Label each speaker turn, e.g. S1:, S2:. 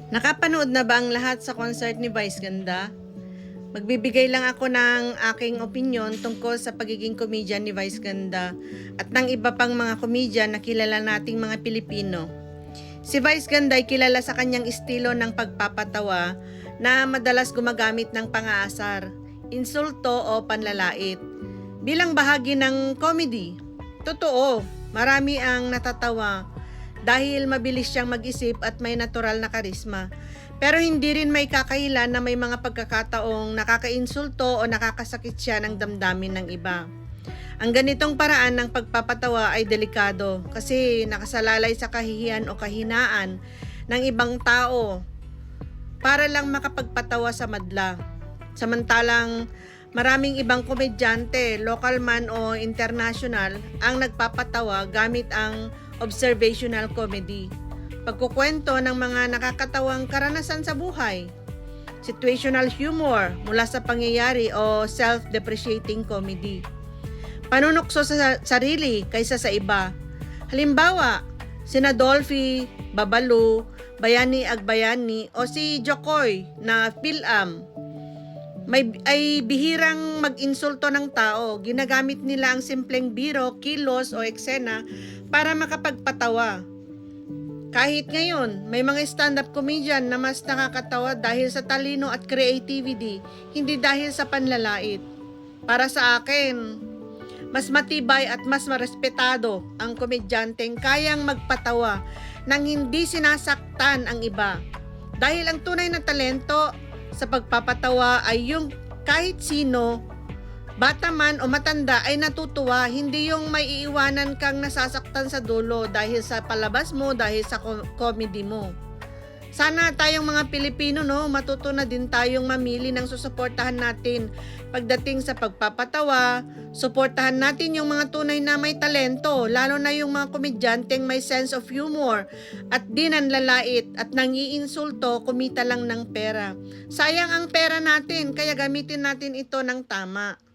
S1: Nakapanood na ba ang lahat sa concert ni Vice Ganda? Magbibigay lang ako ng aking opinion tungkol sa pagiging komedyan ni Vice Ganda at ng iba pang mga komedyan na kilala nating mga Pilipino. Si Vice Ganda ay kilala sa kanyang estilo ng pagpapatawa na madalas gumagamit ng pangaasar, insulto o panlalait. Bilang bahagi ng comedy, totoo, marami ang natatawa dahil mabilis siyang mag-isip at may natural na karisma. Pero hindi rin may kakahilan na may mga pagkakataong nakakainsulto o nakakasakit siya ng damdamin ng iba. Ang ganitong paraan ng pagpapatawa ay delikado kasi nakasalalay sa kahihiyan o kahinaan ng ibang tao para lang makapagpatawa sa madla. Samantalang maraming ibang komedyante, local man o international, ang nagpapatawa gamit ang observational comedy. Pagkukwento ng mga nakakatawang karanasan sa buhay. Situational humor mula sa pangyayari o self-depreciating comedy. Panunukso sa sarili kaysa sa iba. Halimbawa, sina Dolphy, Babalu, Bayani Agbayani o si Jokoy na Philam ay bihirang mag-insulto ng tao. Ginagamit nila ang simpleng biro, kilos o eksena para makapagpatawa. Kahit ngayon, may mga stand-up comedian na mas nakakatawa dahil sa talino at creativity, hindi dahil sa panlalait. Para sa akin, mas matibay at mas marespetado ang komedyanteng kayang magpatawa nang hindi sinasaktan ang iba. Dahil ang tunay na talento sa pagpapatawa ay yung kahit sino, bata man o matanda, ay natutuwa, hindi yung may iiwanan kang nasasaktan sa dulo dahil sa palabas mo, dahil sa comedy mo. Sana tayong mga Pilipino, matuto na din tayong mamili ng susuportahan natin. Pagdating sa pagpapatawa, suportahan natin yung mga tunay na may talento, lalo na yung mga komedyanteng may sense of humor at di nanlalait at nangiinsulto, kumita lang ng pera. Sayang ang pera natin, kaya gamitin natin ito ng tama.